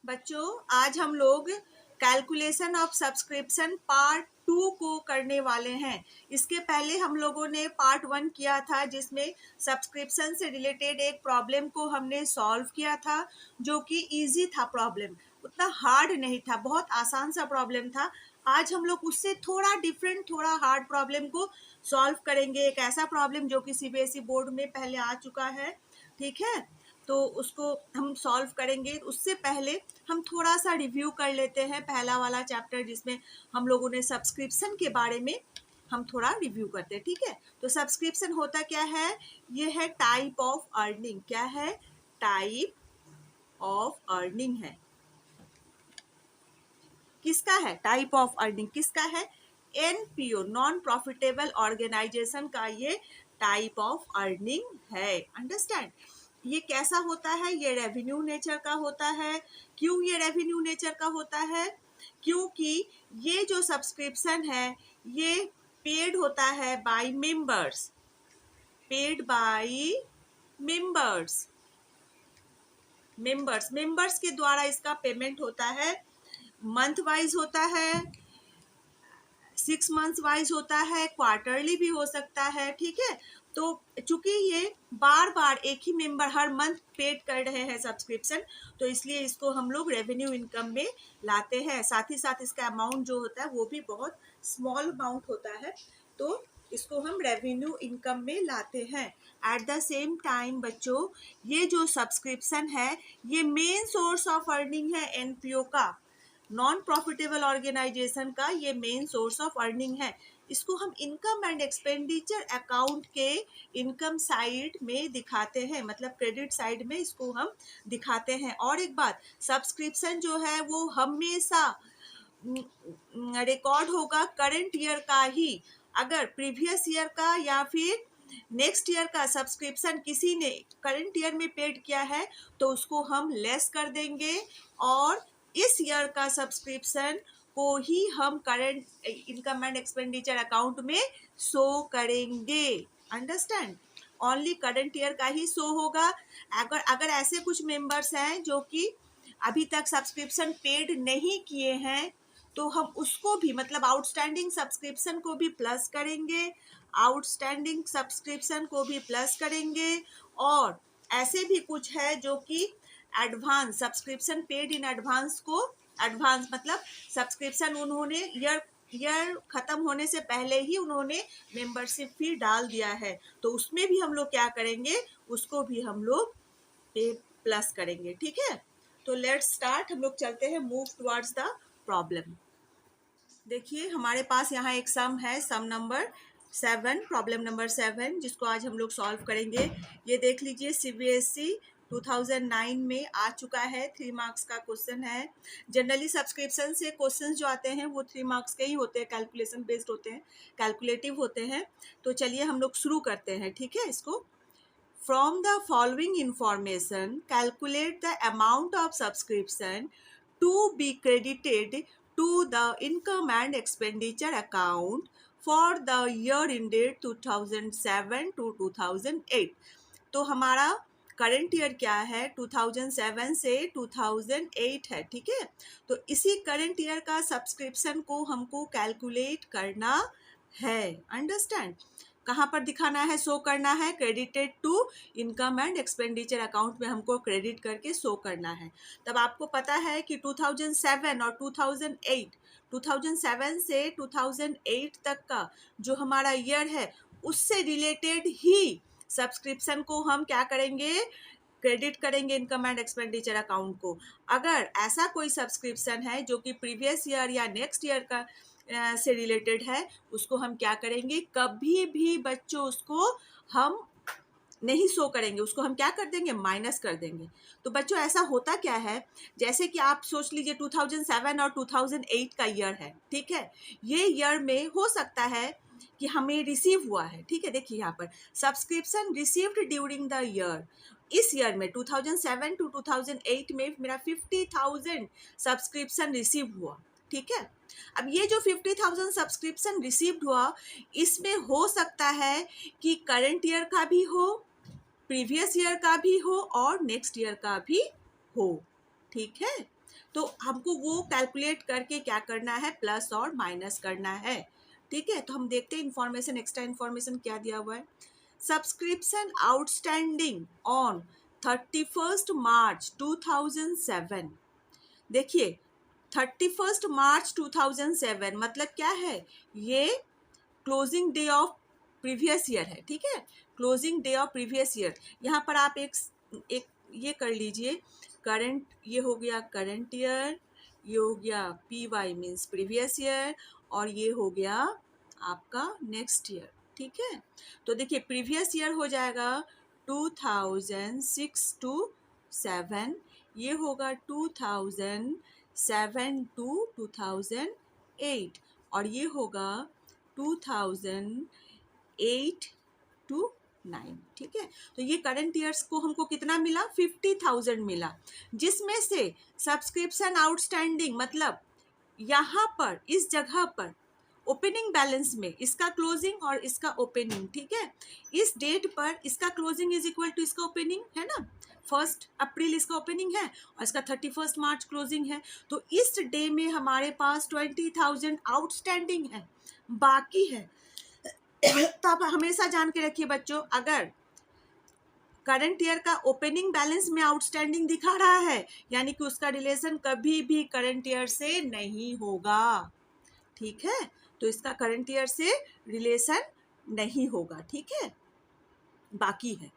बच्चों, आज हम लोग कैलकुलेशन ऑफ सब्सक्रिप्शन पार्ट 2 को करने वाले हैं। इसके पहले हम लोगों ने पार्ट 1 किया था, जिसमें सब्सक्रिप्शन से रिलेटेड एक प्रॉब्लम को हमने सॉल्व किया था, जो कि इजी था। प्रॉब्लम उतना हार्ड नहीं था, बहुत आसान सा प्रॉब्लम था। आज हम लोग उससे थोड़ा डिफरेंट, थोड़ा हार्ड प्रॉब्लम को सॉल्व करेंगे। एक ऐसा प्रॉब्लम जो कि सीबीएसई बोर्ड में पहले आ चुका है, ठीक है। तो उसको हम सॉल्व करेंगे। उससे पहले हम थोड़ा सा रिव्यू कर लेते हैं पहला वाला चैप्टर, जिसमें हम लोगों ने सब्सक्रिप्शन के बारे में हम थोड़ा रिव्यू करते हैं, ठीक है। तो सब्सक्रिप्शन होता क्या है? ये है टाइप ऑफ अर्निंग। क्या है? टाइप ऑफ अर्निंग है। किसका है टाइप ऑफ अर्निंग? किसका है? एनपीओ, नॉन प्रॉफिटेबल ऑर्गेनाइजेशन का ये टाइप ऑफ अर्निंग है। अंडरस्टैंड? ये कैसा होता है? ये रेवेन्यू नेचर का होता है। क्यों ये रेवेन्यू नेचर का होता है? क्योंकि ये जो सब्सक्रिप्शन है ये पेड होता है by members. Paid by members. Members के द्वारा इसका पेमेंट होता है। मंथ वाइज होता है, 6 मंथ्स वाइज होता है, क्वार्टरली भी हो सकता है, ठीक है। तो चूंकि ये बार बार एक ही मेंबर हर मंथ पेड कर रहे हैं सब्सक्रिप्शन, तो इसलिए इसको हम लोग रेवेन्यू इनकम में लाते हैं। साथ ही साथ इसका अमाउंट जो होता है वो भी बहुत स्मॉल अमाउंट होता है, तो इसको हम रेवेन्यू इनकम में लाते हैं। एट द सेम टाइम बच्चों, ये जो सब्सक्रिप्शन है ये मेन सोर्स ऑफ अर्निंग है एनपीओ का। नॉन प्रॉफिटेबल ऑर्गेनाइजेशन का ये मेन सोर्स ऑफ अर्निंग है। इसको हम इनकम एंड एक्सपेंडिचर अकाउंट के इनकम साइड में दिखाते हैं, मतलब क्रेडिट साइड में इसको हम दिखाते हैं। और एक बात, सब्सक्रिप्शन जो है वो हमेशा रिकॉर्ड होगा करंट ईयर का ही। अगर प्रीवियस ईयर का या फिर नेक्स्ट ईयर का सब्सक्रिप्शन किसी ने करंट ईयर में पेड किया है तो उसको हम लेस कर देंगे, और इस ईयर का सब्सक्रिप्शन को ही हम current income and expenditure account में शो करेंगे। अंडरस्टैंड? ओनली करंट ईयर का ही शो होगा। अगर ऐसे कुछ मेंबर्स हैं जो कि अभी तक सब्सक्रिप्शन पेड नहीं किए हैं, तो हम उसको भी, मतलब आउटस्टैंडिंग सब्सक्रिप्शन को भी प्लस करेंगे, आउटस्टैंडिंग सब्सक्रिप्शन को भी प्लस करेंगे। और ऐसे भी कुछ है जो कि advance subscription paid in advance को, एडवांस मतलब सब्सक्रिप्शन उन्होंने ईयर खत्म होने से पहले ही उन्होंने मेंबरशिप फी डाल दिया है, तो उसमें भी हम लोग क्या करेंगे? उसको भी हम लोग पे प्लस करेंगे, ठीक है। तो लेट्स स्टार्ट। हम लोग चलते हैं, मूव टुवर्ड्स द प्रॉब्लम। देखिए हमारे पास यहाँ एक सम है, सम नंबर 7, प्रॉब्लम नंबर 7, जिसको आज हम लोग सॉल्व करेंगे। ये देख लीजिए, सीबीएसई 2009 में आ चुका है। 3 मार्क्स का क्वेश्चन है। जनरली सब्सक्रिप्शन से क्वेश्चंस जो आते हैं वो 3 मार्क्स के ही होते हैं, कैलकुलेशन बेस्ड होते हैं, कैलकुलेटिव होते हैं। तो चलिए हम लोग शुरू करते हैं, ठीक है। इसको, from the following information, calculate the amount of subscription to be credited to the income and expenditure account for the year ended 2007 to 2008। तो हमारा करंट ईयर क्या है? 2007 से 2008 है, ठीक है। तो इसी करंट ईयर का सब्सक्रिप्शन को हमको कैलकुलेट करना है। अंडरस्टैंड? कहाँ पर दिखाना है, शो करना है? Credited to income and expenditure account में हमको क्रेडिट करके शो करना है। तब आपको पता है कि 2007 और 2008, 2007 से 2008 तक का जो हमारा ईयर है उससे रिलेटेड ही सब्सक्रिप्शन को हम क्या करेंगे? क्रेडिट करेंगे इनकम एंड एक्सपेंडिचर अकाउंट को। अगर ऐसा कोई सब्सक्रिप्शन है जो कि प्रीवियस ईयर या नेक्स्ट ईयर का से रिलेटेड है, उसको हम क्या करेंगे? कभी भी बच्चों उसको हम नहीं शो करेंगे, उसको हम क्या कर देंगे? माइनस कर देंगे। तो बच्चों ऐसा होता क्या है, जैसे कि आप सोच लीजिए 2007 और 2008 का ईयर है, ठीक है। ये ईयर में हो सकता है कि हमें रिसीव हुआ है, ठीक है। देखिए यहाँ पर subscription received during the year. इस ईयर में 2007 टू 2008 में मेरा 50,000 सब्सक्रिप्शन रिसीव हुआ, ठीक है। अब ये जो 50,000 सब्सक्रिप्शन रिसीव्ड हुआ, इसमें हो सकता है कि करंट ईयर का भी हो, प्रीवियस ईयर का भी हो और नेक्स्ट ईयर का भी हो, ठीक है। तो हमको वो कैलकुलेट करके क्या करना है, प्लस और माइनस करना है। ठीक है, तो हम देखते हैं इंफॉर्मेशन, एक्स्ट्रा इंफॉर्मेशन क्या दिया हुआ है। सब्सक्रिप्शन आउटस्टैंडिंग ऑन 31 मार्च 2007। देखिए 31 मार्च 2007 मतलब क्या है, ये closing day of previous year है। ठीक है, closing day of previous year. यहाँ पर आप एक ये कर लीजिए, करंट, ये हो गया करंट ईयर, ये हो गया P Y means previous year, और ये हो गया आपका नेक्स्ट ईयर। ठीक है, तो देखिए प्रीवियस ईयर हो जाएगा 2006 to 7, ये होगा 2007 to 2008, और ये होगा 2008 to 9। ठीक है, तो ये करंट ईयर्स को हमको कितना मिला, 50,000 मिला, जिसमें से सब्सक्रिप्शन आउटस्टैंडिंग मतलब यहाँ पर इस जगह पर ओपनिंग बैलेंस में इसका क्लोजिंग और इसका ओपनिंग। ठीक है, इस डेट पर इसका क्लोजिंग इज इक्वल टू इसका ओपनिंग है ना, 1 अप्रैल इसका ओपनिंग है और इसका 31 मार्च क्लोजिंग है। तो इस डे में हमारे पास 20,000 आउटस्टैंडिंग है, बाकी है। तो आप हमेशा जान के रखिए बच्चों, अगर करंट ईयर का ओपनिंग बैलेंस में आउटस्टैंडिंग दिखा रहा है, यानी कि उसका रिलेशन कभी भी करंट ईयर से नहीं होगा। ठीक है, तो इसका करंट ईयर से रिलेशन नहीं होगा। ठीक है, बाकी है।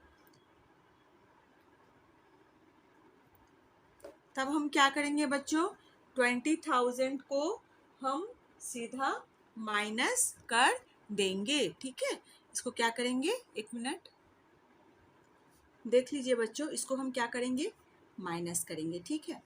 तब हम क्या करेंगे बच्चों, 20,000 को हम सीधा माइनस कर देंगे। ठीक है, इसको क्या करेंगे, एक मिनट देख लीजिए बच्चों, इसको हम क्या करेंगे, माइनस करेंगे। ठीक है,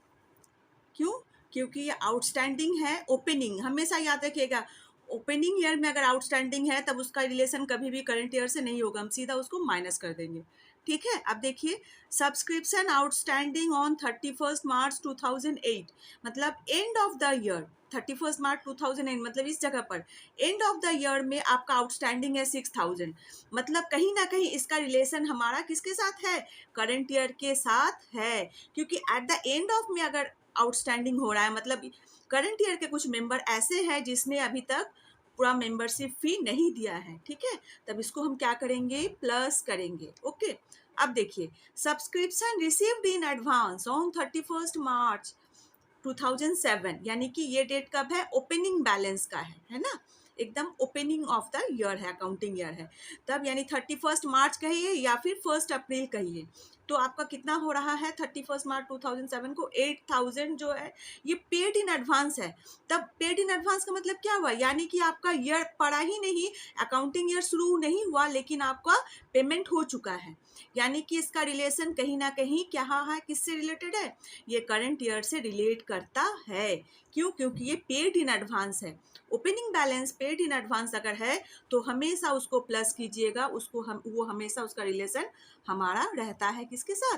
क्यों, क्योंकि ये आउटस्टैंडिंग है ओपनिंग, हमेशा याद रखिएगा ओपनिंग ईयर में अगर आउटस्टैंडिंग है तब उसका रिलेशन कभी भी करंट ईयर से नहीं होगा, हम सीधा उसको माइनस कर देंगे। ठीक है, अब देखिए सब्सक्रिप्शन आउटस्टैंडिंग ऑन 31 मार्च 2008 मतलब एंड ऑफ द ईयर, 31 मार्च 2008 मतलब इस जगह पर एंड ऑफ द ईयर में आपका आउटस्टैंडिंग है 6,000, मतलब कहीं ना कहीं इसका रिलेशन हमारा किसके साथ है, करंट ईयर के साथ है। क्योंकि एट द एंड ऑफ में अगर आउटस्टैंडिंग हो रहा है मतलब करंट ईयर के कुछ मेंबर ऐसे हैं जिसने अभी तक पूरा मेंबरशिप फी नहीं दिया है। ठीक है, तब इसको हम क्या करेंगे, प्लस करेंगे। ओके, अब देखिए subscription received in advance on 31 मार्च 2007 यानी कि ये डेट कब है, ओपनिंग बैलेंस का है ना, एकदम ओपनिंग ऑफ द ईयर है, अकाउंटिंग ईयर है, तब यानी 31 मार्च कहिए या फिर 1 अप्रैल कहिए, तो आपका कितना हो रहा है 31 मार्च 2007 को 8,000 जो है ये पेड इन एडवांस है। तब पेड इन एडवांस का मतलब क्या हुआ, यानी कि आपका ईयर पड़ा ही नहीं, अकाउंटिंग ईयर शुरू नहीं हुआ लेकिन आपका पेमेंट हो चुका है, यानी कि इसका रिलेशन कहीं ना कहीं क्या है, किससे रिलेटेड है, ये करंट ईयर से रिलेट करता है। क्यों, क्योंकि ये पेड इन एडवांस है, opening balance paid in advance अगर है तो हमेशा उसको प्लस कीजिएगा, उसको वो हमेशा उसका रिलेशन हमारा रहता है किसके साथ,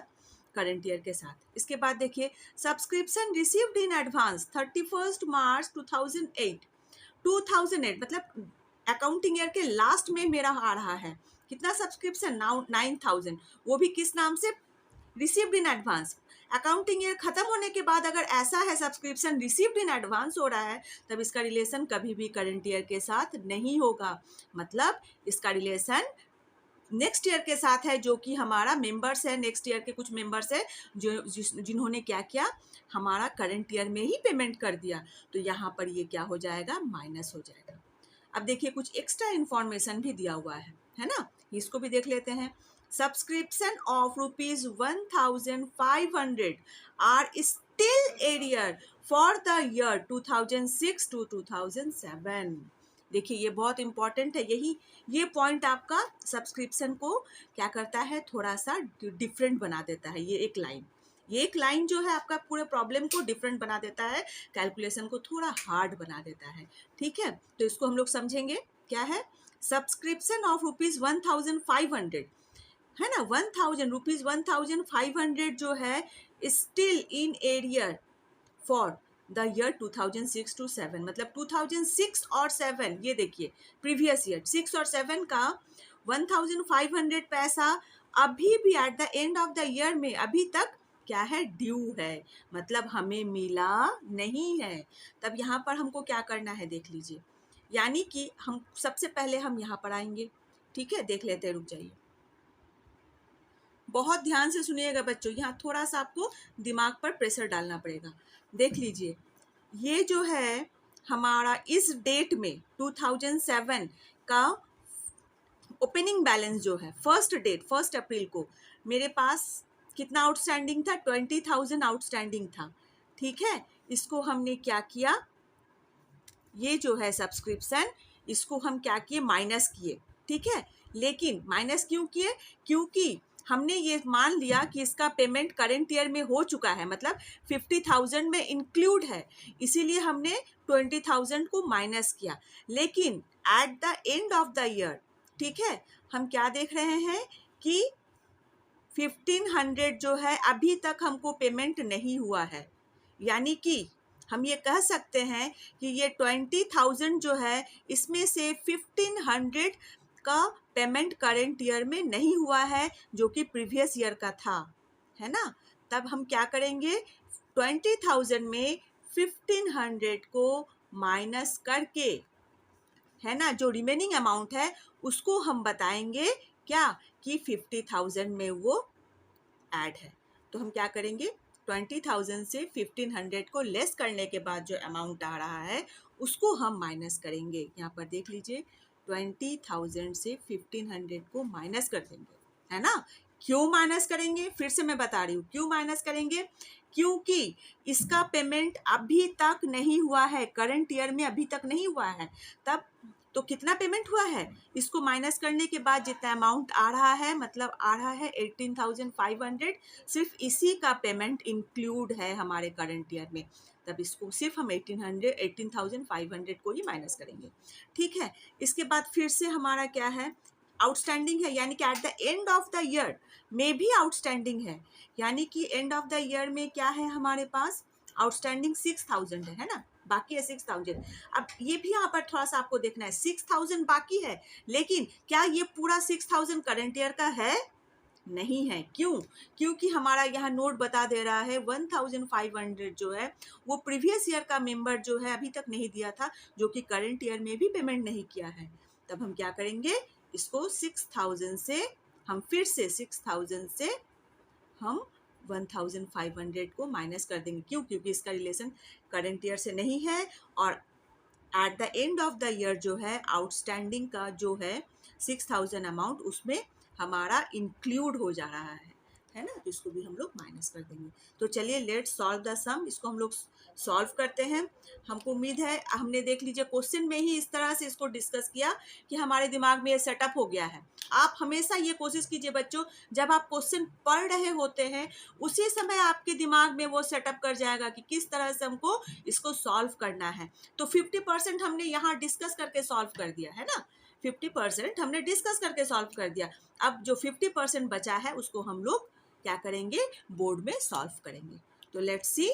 करंट ईयर के साथ। इसके बाद देखिए सब्सक्रिप्शन रिसीव्ड इन एडवांस 31 मार्च 2008 मतलब अकाउंटिंग ईयर के लास्ट में मेरा आ रहा है कितना सब्सक्रिप्शन, 9,000, वो भी किस नाम से, received in advance. Accounting year खत्म होने के बाद अगर ऐसा है सब्सक्रिप्शन रिसीव्ड इन एडवांस हो रहा है तब इसका रिलेशन कभी भी करंट ईयर के साथ नहीं होगा, मतलब इसका रिलेशन नेक्स्ट ईयर के साथ है, जो कि हमारा मेंबर्स है, नेक्स्ट ईयर के कुछ मेंबर्स है जो जिन्होंने क्या किया, हमारा करंट ईयर में ही पेमेंट कर दिया, तो यहाँ पर ये क्या हो जाएगा, माइनस हो जाएगा। अब देखिए कुछ एक्स्ट्रा इन्फॉर्मेशन भी दिया हुआ है ना, इसको भी देख लेते हैं। Subscription of ₹1,500 are still arrear for the year 2006 to 2007। देखिए ये बहुत इंपॉर्टेंट है, यही ये पॉइंट आपका सब्सक्रिप्शन को क्या करता है, थोड़ा सा डिफरेंट बना देता है। ये एक लाइन जो है आपका पूरे प्रॉब्लम को डिफरेंट बना देता है, कैलकुलेशन को थोड़ा हार्ड बना देता है। ठीक है, तो इसको हम लोग समझेंगे क्या है, सब्सक्रिप्शन ऑफ ₹1,500 है ना, 1,500 जो है still in arrear for the year 2006 to 7 मतलब 2006 और 7, ये देखिए प्रीवियस ईयर 6 और 7 का 1,500 पैसा अभी भी at the end of the year में अभी तक क्या है, ड्यू है, मतलब हमें मिला नहीं है। तब यहाँ पर हमको क्या करना है देख लीजिए, यानी कि हम सबसे पहले हम यहाँ पर आएंगे, ठीक है, देख लेते हैं, रुक जाइए, बहुत ध्यान से सुनिएगा बच्चों, यहाँ थोड़ा सा आपको दिमाग पर प्रेशर डालना पड़ेगा। देख लीजिए, ये जो है हमारा इस डेट में 2007 का ओपनिंग बैलेंस जो है, फर्स्ट अप्रैल को मेरे पास कितना आउटस्टैंडिंग था, 20,000 आउटस्टैंडिंग था, ठीक है। इसको हमने क्या किया, ये जो है सब्सक्रिप्शन, इसको हम क्या किए, माइनस किए, ठीक है। लेकिन माइनस क्यों किए, क्योंकि हमने ये मान लिया कि इसका पेमेंट करेंट ईयर में हो चुका है, मतलब 50,000 में इंक्लूड है, इसीलिए हमने 20,000 को माइनस किया। लेकिन at the end of the year, ठीक है, हम क्या देख रहे हैं कि 1500 जो है अभी तक हमको पेमेंट नहीं हुआ है, यानी कि हम ये कह सकते हैं कि ये 20,000 जो है इसमें से 1500 का पेमेंट करेंट ईयर में नहीं हुआ है, जो कि प्रीवियस ईयर का था, है ना। तब हम क्या करेंगे, 20,000 में 1500 को माइनस करके, है ना, जो रिमेनिंग अमाउंट है उसको हम बताएंगे क्या, कि 50,000 में वो ऐड है। तो हम क्या करेंगे, 20,000 से 1500 को लेस करने के बाद जो अमाउंट आ रहा है उसको हम माइनस करेंगे। यहाँ पर देख लीजिए, 20,000 से 1500 को माइनस कर देंगे, है ना। क्यों माइनस करेंगे, फिर से मैं बता रही हूँ क्यों माइनस करेंगे, क्योंकि इसका पेमेंट अभी तक नहीं हुआ है, करंट ईयर में अभी तक नहीं हुआ है। तब तो कितना पेमेंट हुआ है, इसको माइनस करने के बाद जितना अमाउंट आ रहा है, मतलब आ रहा है 18,500, सिर्फ इसी का पेमेंट इंक्लूड है हमारे करंट ईयर में। तब इसको सिर्फ हम 18,500 को ही माइनस करेंगे, ठीक है। इसके बाद फिर से हमारा क्या है, आउटस्टैंडिंग है, यानी कि at the end of the year में भी आउटस्टैंडिंग है, यानी कि एंड ऑफ द ईयर में क्या है हमारे पास, आउटस्टैंडिंग 6,000 है ना, बाकी है 6,000। अब ये भी यहाँ पर थोड़ा सा आपको देखना है, 6,000 बाकी है, लेकिन क्या ये पूरा 6,000 करंट ईयर का है, नहीं है। क्यों, क्योंकि हमारा यहाँ नोट बता दे रहा है 1,500 जो है वो प्रीवियस ईयर का मेंबर जो है अभी तक नहीं दिया था, जो कि करंट ईयर में भी पेमेंट नहीं किया है। तब हम क्या करेंगे, इसको 6,000 से हम फिर से 6,000 से हम 1,500 को माइनस कर देंगे। क्यों, क्योंकि इसका रिलेशन करंट ईयर से नहीं है, और at the end of the year जो है आउटस्टैंडिंग का जो है 6,000 अमाउंट उसमें हमारा इंक्लूड हो जा रहा है ना, तो इसको भी हम लोग माइनस कर देंगे। तो चलिए लेट्स सॉल्व द सम, इसको हम लोग सॉल्व करते हैं। हमको उम्मीद है हमने देख लीजिए क्वेश्चन में ही इस तरह से इसको डिस्कस किया कि हमारे दिमाग में ये सेटअप हो गया है। आप हमेशा ये कोशिश कीजिए बच्चों, जब आप क्वेश्चन पढ़ रहे होते हैं उसी समय आपके दिमाग में वो सेटअप कर जाएगा कि किस तरह से हमको इसको सॉल्व करना है। तो 50% हमने यहाँ डिस्कस करके सॉल्व कर दिया है ना, 50% हमने डिस्कस करके सॉल्व कर दिया। अब जो 50% बचा है उसको हम लोग क्या करेंगे, बोर्ड में सॉल्व करेंगे। तो लेट्स सी,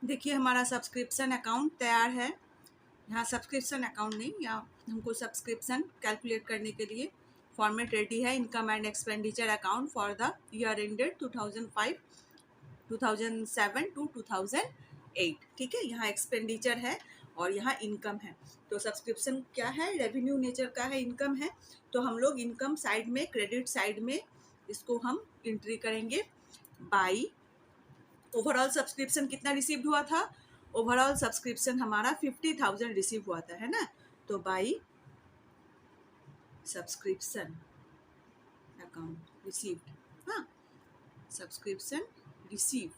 देखिए हमारा सब्सक्रिप्शन अकाउंट तैयार है। यहाँ सब्सक्रिप्शन अकाउंट नहीं, यहाँ हमको सब्सक्रिप्शन कैलकुलेट करने के लिए फॉर्मेट रेडी है, income and expenditure account for the year ended 2007 to 2008, ठीक है। यहाँ एक्सपेंडिचर है और यहाँ इनकम है। तो सब्सक्रिप्शन क्या है, रेवेन्यू नेचर का है, इनकम है। तो हम लोग इनकम साइड में, क्रेडिट साइड में इसको हम एंट्री करेंगे। बाई ओवरऑल सब्सक्रिप्शन कितना रिसीव्ड हुआ था, ओवरऑल सब्सक्रिप्शन हमारा 50,000 रिसीव हुआ था, है ना। तो बाई सब्सक्रिप्शन अकाउंट रिसीव्ड, हाँ, सब्सक्रिप्शन रिसीव्ड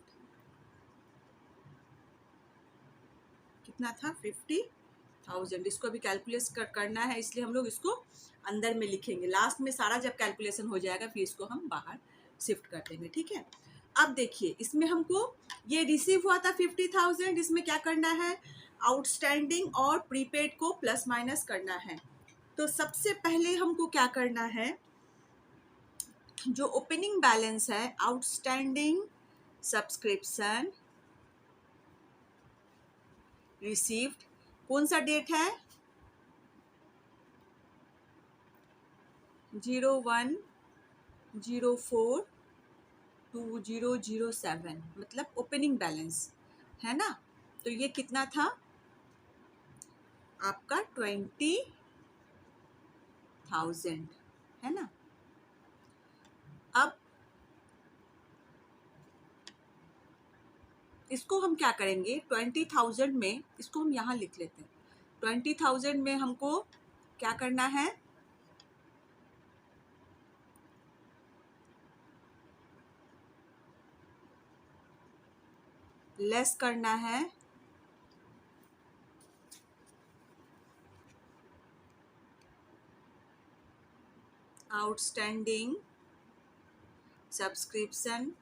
कितना था, 50,000। इसको भी कैलकुलेट करना है, इसलिए हम लोग इसको अंदर में लिखेंगे। लास्ट में सारा जब कैलकुलेशन हो जाएगा फिर इसको हम बाहर शिफ्ट कर देंगे, ठीक है। अब देखिए इसमें हमको ये रिसीव हुआ था 50,000, इसमें क्या करना है, आउटस्टैंडिंग और प्रीपेड को प्लस माइनस करना है। तो सबसे पहले हमको क्या करना है, जो ओपनिंग बैलेंस है, आउटस्टैंडिंग सब्सक्रिप्शन रिसीव्ड, कौन सा डेट है, 01/04/2007, 2007 मतलब ओपनिंग बैलेंस है ना। तो ये कितना था आपका 20,000 है ना। अब इसको हम क्या करेंगे, 20,000 में इसको हम यहाँ लिख लेते हैं। 20,000 में हमको क्या करना है, लेस करना है आउटस्टैंडिंग सब्सक्रिप्शन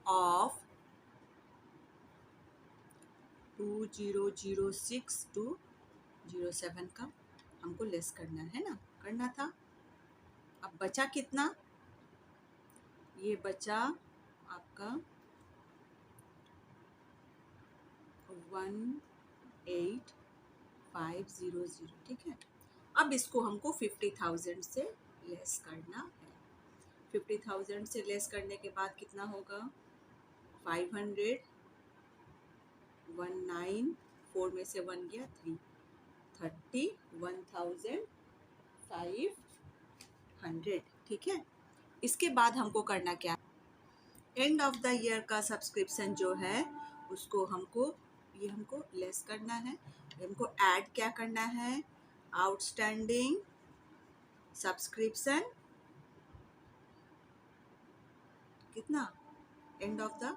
ऑफ 2006 to 07 का हमको लेस करना है ना, करना था। अब बचा कितना, ये बचा आपका 18,500, ठीक है। अब इसको हमको 50,000 से लेस करना है। 50,000 से लेस करने के बाद कितना होगा, 500, 19, 4 में से 1 गया 3, 31,500, ठीक है। इसके बाद हमको करना क्या, एंड ऑफ द ईयर का सब्सक्रिप्शन जो है उसको हमको ये हमको लेस करना है। हमको ऐड क्या करना है, आउटस्टैंडिंग सब्सक्रिप्शन कितना, एंड ऑफ द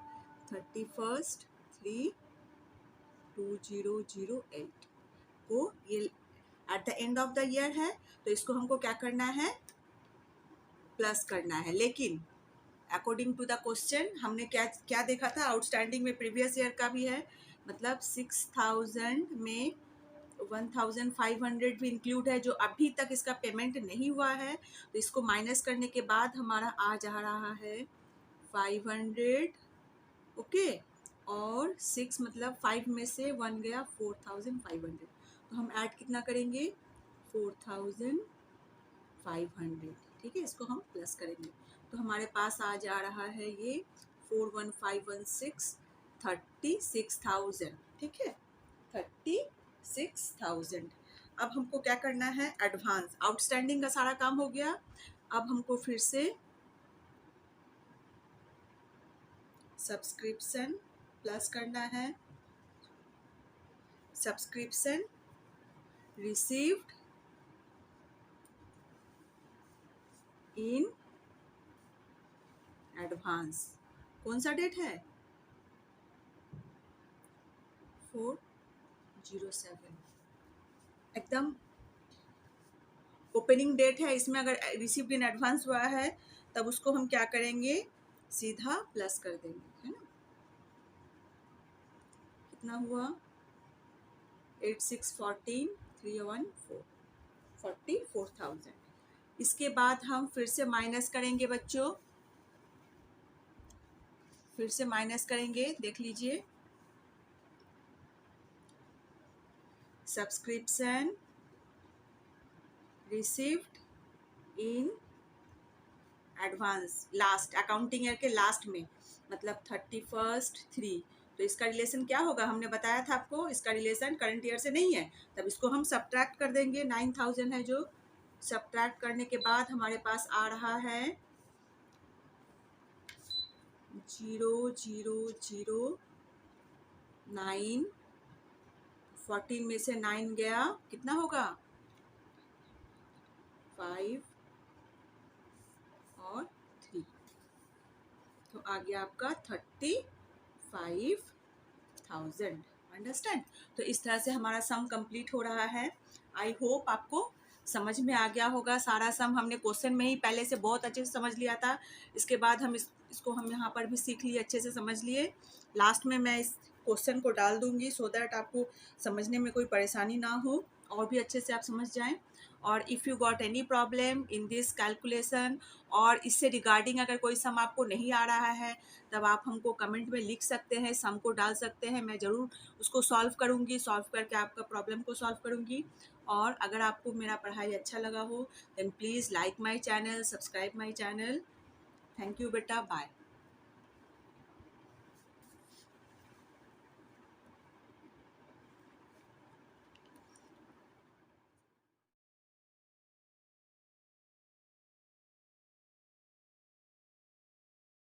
31/3/2008 को, ये at the end of the year है तो इसको हमको क्या करना है, प्लस करना है। लेकिन अकॉर्डिंग टू द क्वेश्चन हमने क्या क्या देखा था, आउटस्टैंडिंग में प्रीवियस ईयर का भी है, मतलब 6,000 में 1,500 भी इंक्लूड है जो अभी तक इसका पेमेंट नहीं हुआ है। तो इसको माइनस करने के बाद हमारा आ जा रहा है 500, ओके। और 6 मतलब 5 में से 1 गया 4,500, तो हम ऐड कितना करेंगे, 4,500, ठीक है। इसको हम प्लस करेंगे तो हमारे पास आ जा रहा है ये 41516, 36,000, ठीक है, 36,000। अब हमको क्या करना है, एडवांस, आउटस्टैंडिंग का सारा काम हो गया। अब हमको फिर से सब्सक्रिप्शन प्लस करना है, सब्सक्रिप्शन रिसीव्ड इन एडवांस, कौन सा डेट है, 4/07, एकदम ओपनिंग डेट है। इसमें अगर रिसीव्ड इन एडवांस हुआ है तब उसको हम क्या करेंगे, सीधा प्लस कर देंगे, है ना। कितना हुआ, 8614 314, 44,000। इसके बाद हम फिर से माइनस करेंगे बच्चों, फिर से माइनस करेंगे, देख लीजिए, subscription received in advance last accounting year के लास्ट में, मतलब 31/3। तो इसका रिलेशन क्या होगा, हमने बताया था आपको, इसका रिलेशन करंट ईयर से नहीं है। तब इसको हम सब्ट्रैक्ट कर देंगे, 9,000 है जो, सब्ट्रैक्ट करने के बाद हमारे पास आ रहा है 0,009, 14 में से 9 गया, कितना होगा, 5 और 3, तो आ गया आपका 35,000, अंडरस्टैंड। तो इस तरह से हमारा सम कंप्लीट हो रहा है। आई होप आपको समझ में आ गया होगा सारा सम, हमने क्वेश्चन में ही पहले से बहुत अच्छे से समझ लिया था। इसके बाद हम इसको हम यहाँ पर भी सीख लिए, अच्छे से समझ लिए। लास्ट में मैं इस क्वेश्चन को डाल दूंगी सो दैट आपको समझने में कोई परेशानी ना हो और भी अच्छे से आप समझ जाएं। और if you got any problem in this calculation और इससे रिगार्डिंग अगर कोई सम आपको नहीं आ रहा है तब आप हमको कमेंट में लिख सकते हैं, सम को डाल सकते हैं, मैं ज़रूर उसको सॉल्व करूँगी, सॉल्व करके आपका प्रॉब्लम को सॉल्व करूँगी। और अगर आपको मेरा पढ़ाई अच्छा लगा हो then please like my channel, subscribe my channel. Thank you बेटा, बाय।